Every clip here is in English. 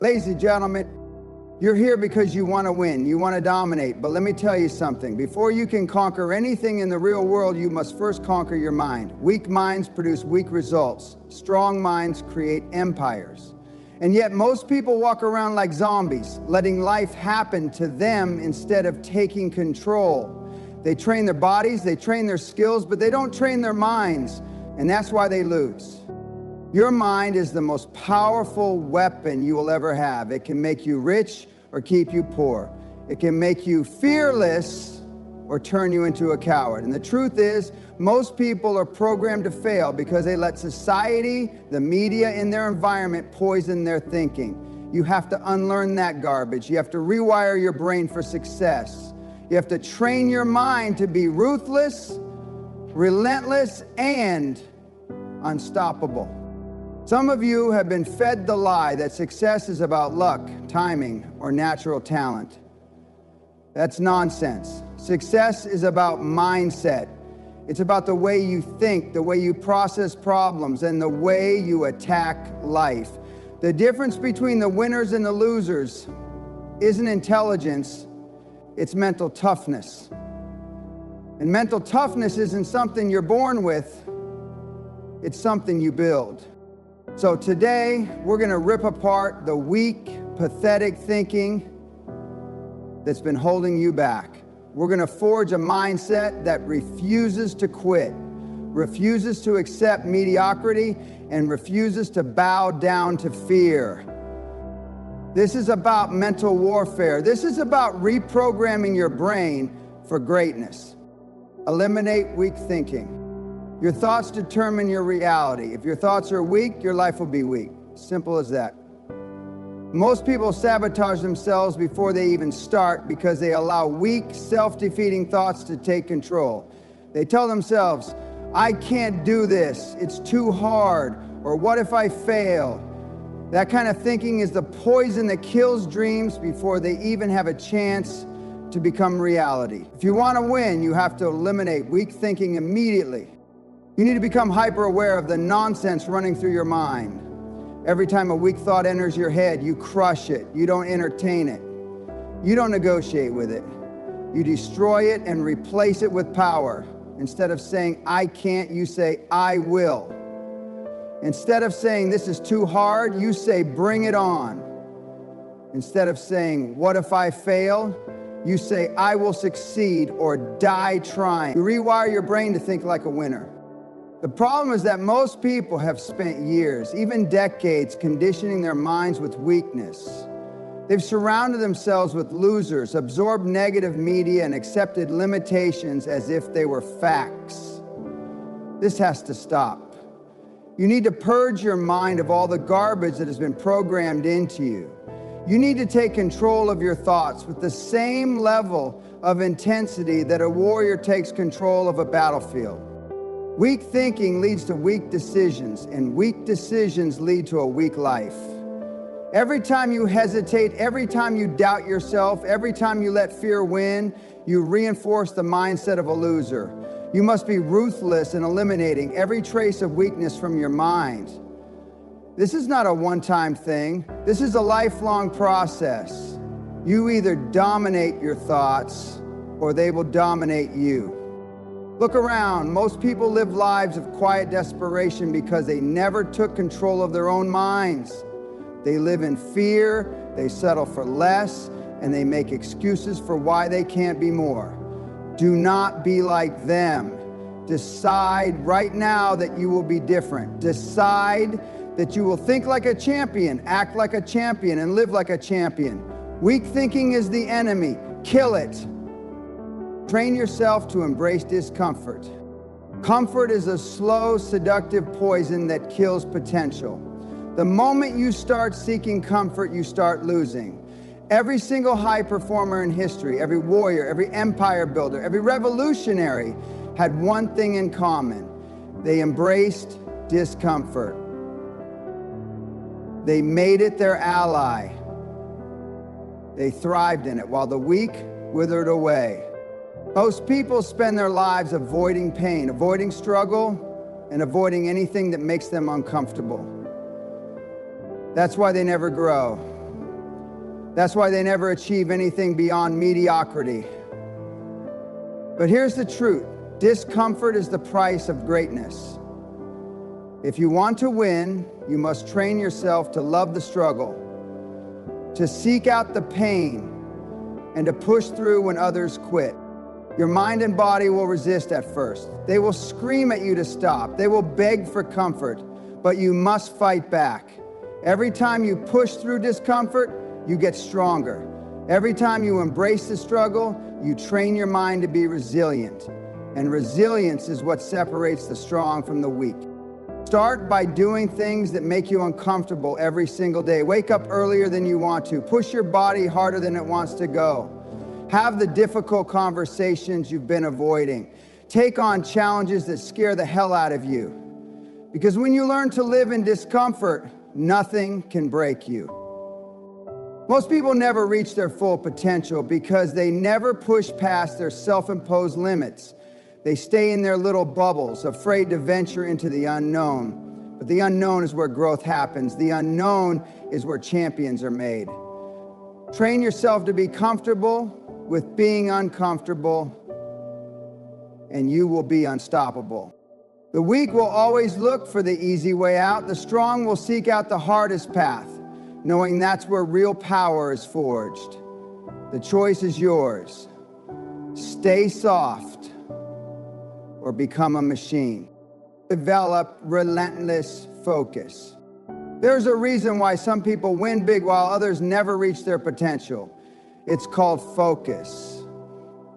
Ladies and gentlemen, you're here because you want to win, you want to dominate. But let me tell you something. Before you can conquer anything in the real world, you must first conquer your mind. Weak minds produce weak results. Strong minds create empires. And yet most people walk around like zombies, letting life happen to them instead of taking control. They train their bodies, they train their skills, but they don't train their minds. And that's why they lose. Your mind is the most powerful weapon you will ever have. It can make you rich or keep you poor. It can make you fearless or turn you into a coward. And the truth is, most people are programmed to fail because they let society, the media, and their environment poison their thinking. You have to unlearn that garbage. You have to rewire your brain for success. You have to train your mind to be ruthless, relentless, and unstoppable. Some of you have been fed the lie that success is about luck, timing, or natural talent. That's nonsense. Success is about mindset. It's about the way you think, the way you process problems, and the way you attack life. The difference between the winners and the losers isn't intelligence, it's mental toughness. And mental toughness isn't something you're born with, it's something you build. So today, we're going to rip apart the weak, pathetic thinking that's been holding you back. We're going to forge a mindset that refuses to quit, refuses to accept mediocrity, and refuses to bow down to fear. This is about mental warfare. This is about reprogramming your brain for greatness. Eliminate weak thinking. Your thoughts determine your reality. If your thoughts are weak, your life will be weak. Simple as that. Most people sabotage themselves before they even start because they allow weak, self-defeating thoughts to take control. They tell themselves, I can't do this, it's too hard, or what if I fail? That kind of thinking is the poison that kills dreams before they even have a chance to become reality. If you want to win, you have to eliminate weak thinking immediately. You need to become hyper-aware of the nonsense running through your mind. Every time a weak thought enters your head, you crush it. You don't entertain it. You don't negotiate with it. You destroy it and replace it with power. Instead of saying, I can't, you say, I will. Instead of saying, this is too hard, you say, bring it on. Instead of saying, what if I fail? You say, I will succeed or die trying. You rewire your brain to think like a winner. The problem is that most people have spent years, even decades, conditioning their minds with weakness. They've surrounded themselves with losers, absorbed negative media, and accepted limitations as if they were facts. This has to stop. You need to purge your mind of all the garbage that has been programmed into you. You need to take control of your thoughts with the same level of intensity that a warrior takes control of a battlefield. Weak thinking leads to weak decisions, and weak decisions lead to a weak life. Every time you hesitate, every time you doubt yourself, every time you let fear win, you reinforce the mindset of a loser. You must be ruthless in eliminating every trace of weakness from your mind. This is not a one-time thing. This is a lifelong process. You either dominate your thoughts or they will dominate you. Look around. Most people live lives of quiet desperation because they never took control of their own minds. They live in fear, they settle for less, and they make excuses for why they can't be more. Do not be like them. Decide right now that you will be different. Decide that you will think like a champion, act like a champion, and live like a champion. Weak thinking is the enemy. Kill it. Train yourself to embrace discomfort. Comfort is a slow, seductive poison that kills potential. The moment you start seeking comfort, you start losing. Every single high performer in history, every warrior, every empire builder, every revolutionary had one thing in common. They embraced discomfort. They made it their ally. They thrived in it, while the weak withered away. Most people spend their lives avoiding pain, avoiding struggle, and avoiding anything that makes them uncomfortable. That's why they never grow. That's why they never achieve anything beyond mediocrity. But here's the truth. Discomfort is the price of greatness. If you want to win, you must train yourself to love the struggle, to seek out the pain, and to push through when others quit. Your mind and body will resist at first. They will scream at you to stop. They will beg for comfort, but you must fight back. Every time you push through discomfort, you get stronger. Every time you embrace the struggle, you train your mind to be resilient. And resilience is what separates the strong from the weak. Start by doing things that make you uncomfortable every single day. Wake up earlier than you want to. Push your body harder than it wants to go. Have the difficult conversations you've been avoiding. Take on challenges that scare the hell out of you. Because when you learn to live in discomfort, nothing can break you. Most people never reach their full potential because they never push past their self-imposed limits. They stay in their little bubbles, afraid to venture into the unknown. But the unknown is where growth happens. The unknown is where champions are made. Train yourself to be comfortable with being uncomfortable, and you will be unstoppable. The weak will always look for the easy way out. The strong will seek out the hardest path, knowing that's where real power is forged. The choice is yours. Stay soft or become a machine. Develop relentless focus. There's a reason why some people win big while others never reach their potential. It's called focus.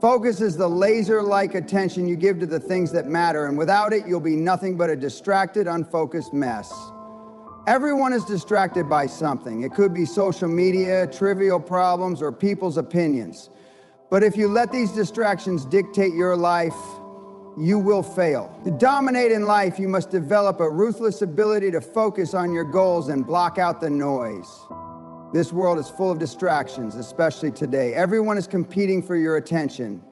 Focus is the laser-like attention you give to the things that matter, and without it, you'll be nothing but a distracted, unfocused mess. Everyone is distracted by something. It could be social media, trivial problems, or people's opinions. But if you let these distractions dictate your life, you will fail. To dominate in life, you must develop a ruthless ability to focus on your goals and block out the noise. This world is full of distractions, especially today. Everyone is competing for your attention.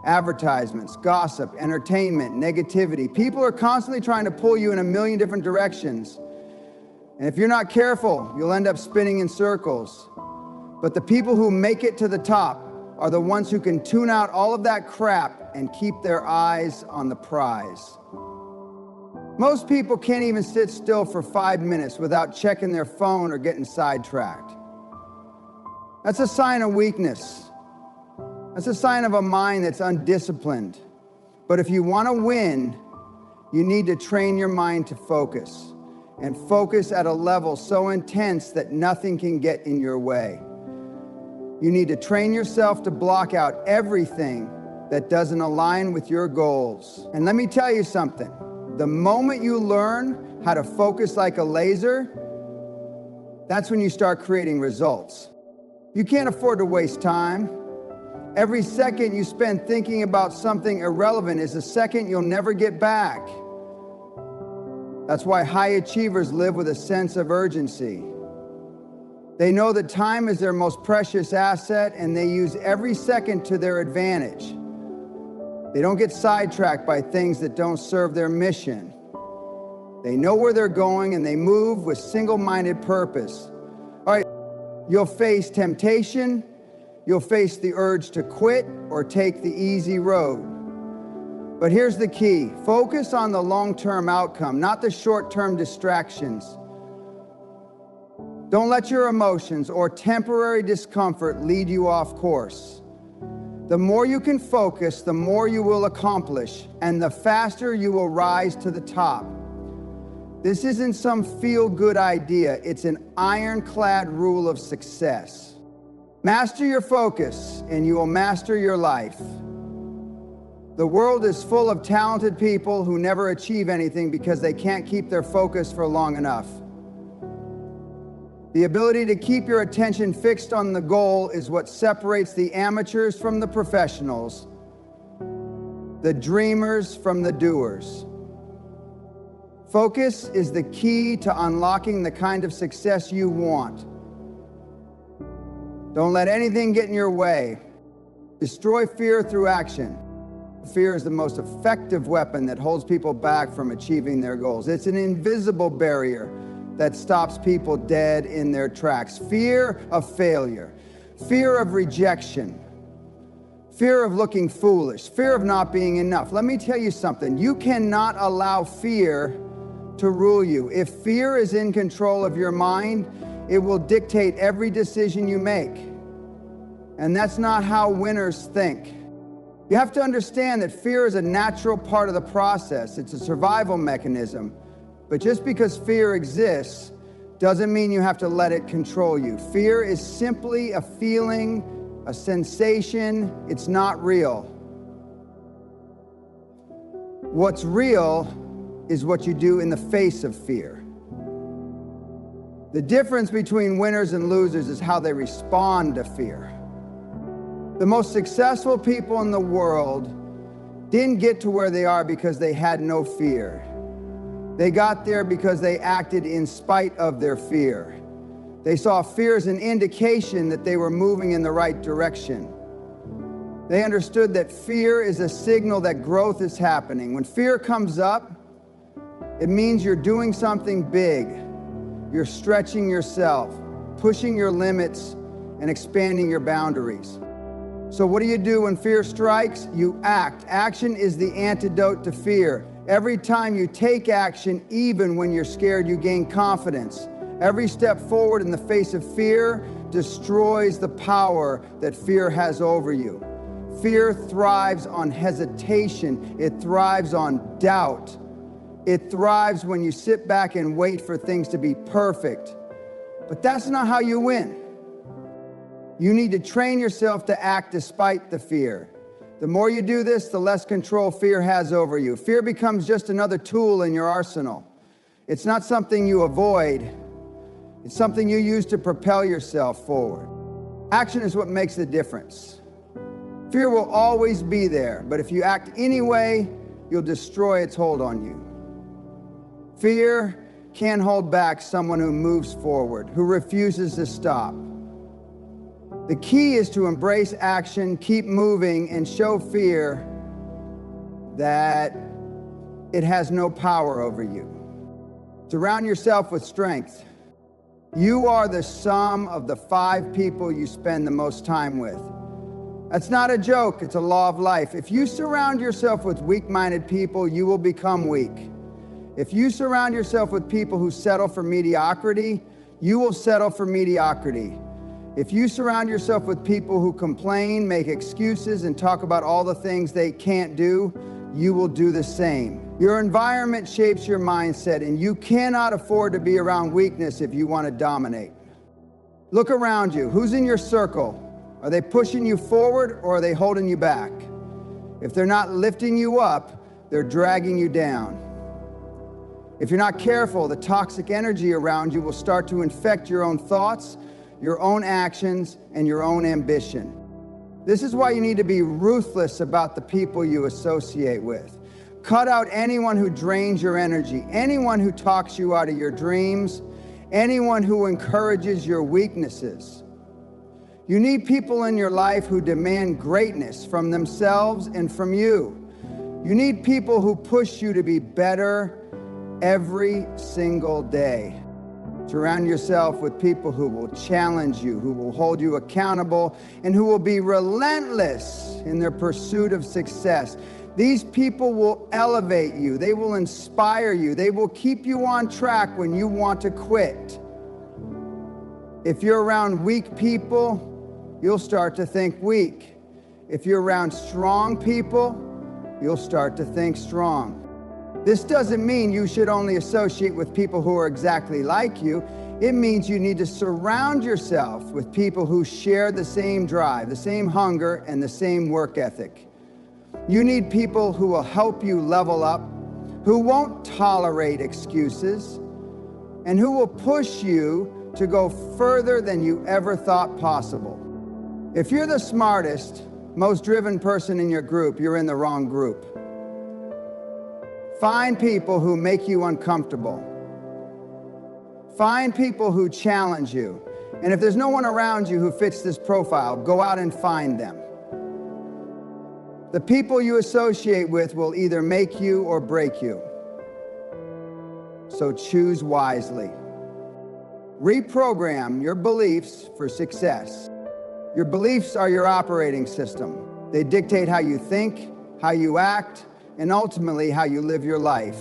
Advertisements, gossip, entertainment, negativity. People are constantly trying to pull you in a million different directions. And if you're not careful, you'll end up spinning in circles. But the people who make it to the top are the ones who can tune out all of that crap and keep their eyes on the prize. Most people can't even sit still for 5 minutes without checking their phone or getting sidetracked. That's a sign of weakness. That's a sign of a mind that's undisciplined. But if you want to win, you need to train your mind to focus, and focus at a level so intense that nothing can get in your way. You need to train yourself to block out everything that doesn't align with your goals. And let me tell you something. The moment you learn how to focus like a laser, that's when you start creating results. You can't afford to waste time. Every second you spend thinking about something irrelevant is a second you'll never get back. That's why high achievers live with a sense of urgency. They know that time is their most precious asset, and they use every second to their advantage. They don't get sidetracked by things that don't serve their mission. They know where they're going, and they move with single-minded purpose. All right, you'll face temptation, you'll face the urge to quit or take the easy road. But here's the key. Focus on the long-term outcome, not the short-term distractions. Don't let your emotions or temporary discomfort lead you off course. The more you can focus, the more you will accomplish, and the faster you will rise to the top. This isn't some feel-good idea. It's an ironclad rule of success. Master your focus, and you will master your life. The world is full of talented people who never achieve anything because they can't keep their focus for long enough. The ability to keep your attention fixed on the goal is what separates the amateurs from the professionals, the dreamers from the doers. Focus is the key to unlocking the kind of success you want. Don't let anything get in your way. Destroy fear through action. Fear is the most effective weapon that holds people back from achieving their goals. It's an invisible barrier that stops people dead in their tracks. Fear of failure. fear of rejection, fear of looking foolish, fear of not being enough. Let me tell you something. You cannot allow fear to rule you. If fear is in control of your mind, it will dictate every decision you make. And that's not how winners think. You have to understand that fear is a natural part of the process. It's a survival mechanism. But just because fear exists doesn't mean you have to let it control you. Fear is simply a feeling, a sensation. It's not real. What's real is what you do in the face of fear. The difference between winners and losers is how they respond to fear. The most successful people in the world didn't get to where they are because they had no fear. They got there because they acted in spite of their fear. They saw fear as an indication that they were moving in the right direction. They understood that fear is a signal that growth is happening. When fear comes up, it means you're doing something big. You're stretching yourself, pushing your limits, and expanding your boundaries. So what do you do when fear strikes? You act. Action is the antidote to fear. Every time you take action, even when you're scared, you gain confidence. Every step forward in the face of fear destroys the power that fear has over you. Fear thrives on hesitation. It thrives on doubt. It thrives when you sit back and wait for things to be perfect. But that's not how you win. You need to train yourself to act despite the fear. The more you do this, the less control fear has over you. Fear becomes just another tool in your arsenal. It's not something you avoid. It's something you use to propel yourself forward. Action is what makes the difference. Fear will always be there, but if you act anyway, you'll destroy its hold on you. Fear can't hold back someone who moves forward, who refuses to stop. The key is to embrace action, keep moving, and show fear that it has no power over you. Surround yourself with strength. You are the sum of the 5 people you spend the most time with. That's not a joke, it's a law of life. If you surround yourself with weak-minded people, you will become weak. If you surround yourself with people who settle for mediocrity, you will settle for mediocrity. If you surround yourself with people who complain, make excuses, and talk about all the things they can't do, you will do the same. Your environment shapes your mindset, and you cannot afford to be around weakness if you want to dominate. Look around you. Who's in your circle? Are they pushing you forward or are they holding you back? If they're not lifting you up, they're dragging you down. If you're not careful, the toxic energy around you will start to infect your own thoughts, your own actions, and your own ambition. This is why you need to be ruthless about the people you associate with. Cut out anyone who drains your energy, anyone who talks you out of your dreams, anyone who encourages your weaknesses. You need people in your life who demand greatness from themselves and from you. You need people who push you to be better every single day. Surround yourself with people who will challenge you, who will hold you accountable, and who will be relentless in their pursuit of success. These people will elevate you. They will inspire you. They will keep you on track when you want to quit. If you're around weak people, you'll start to think weak. If you're around strong people, you'll start to think strong. This doesn't mean you should only associate with people who are exactly like you. It means you need to surround yourself with people who share the same drive, the same hunger, and the same work ethic. You need people who will help you level up, who won't tolerate excuses, and who will push you to go further than you ever thought possible. If you're the smartest, most driven person in your group, you're in the wrong group. Find people who make you uncomfortable. Find people who challenge you. And if there's no one around you who fits this profile, go out and find them. The people you associate with will either make you or break you. So choose wisely. Reprogram your beliefs for success. Your beliefs are your operating system. They dictate how you think, how you act, and ultimately how you live your life.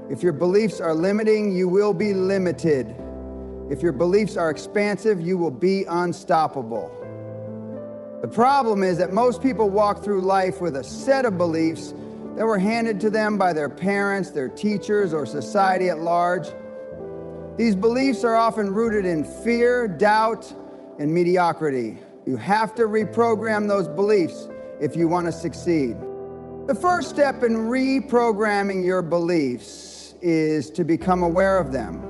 If your beliefs are limiting, you will be limited. If your beliefs are expansive, you will be unstoppable. The problem is that most people walk through life with a set of beliefs that were handed to them by their parents, their teachers, or society at large. These beliefs are often rooted in fear, doubt, and mediocrity. You have to reprogram those beliefs if you want to succeed. The first step in reprogramming your beliefs is to become aware of them.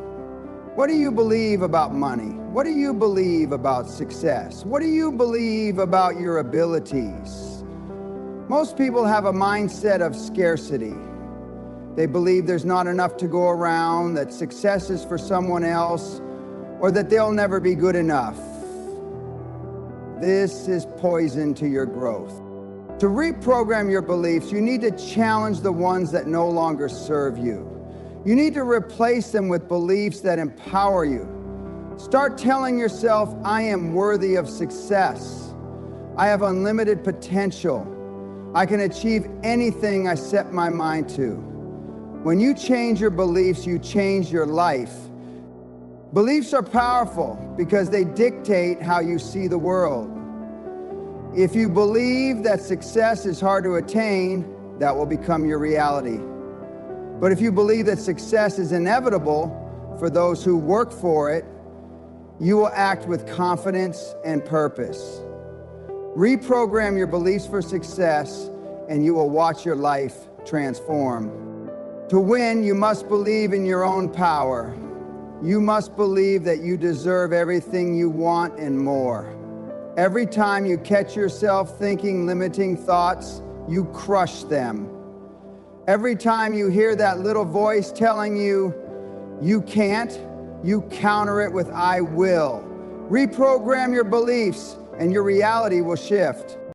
What do you believe about money? What do you believe about success? What do you believe about your abilities? Most people have a mindset of scarcity. They believe there's not enough to go around, that success is for someone else, or that they'll never be good enough. This is poison to your growth. To reprogram your beliefs, you need to challenge the ones that no longer serve you. You need to replace them with beliefs that empower you. Start telling yourself, I am worthy of success. I have unlimited potential. I can achieve anything I set my mind to. When you change your beliefs, you change your life. Beliefs are powerful because they dictate how you see the world. If you believe that success is hard to attain, that will become your reality. But if you believe that success is inevitable for those who work for it, you will act with confidence and purpose. Reprogram your beliefs for success, and you will watch your life transform. To win, you must believe in your own power. You must believe that you deserve everything you want and more. Every time you catch yourself thinking limiting thoughts, you crush them. Every time you hear that little voice telling you, you can't, you counter it with I will. Reprogram your beliefs and your reality will shift.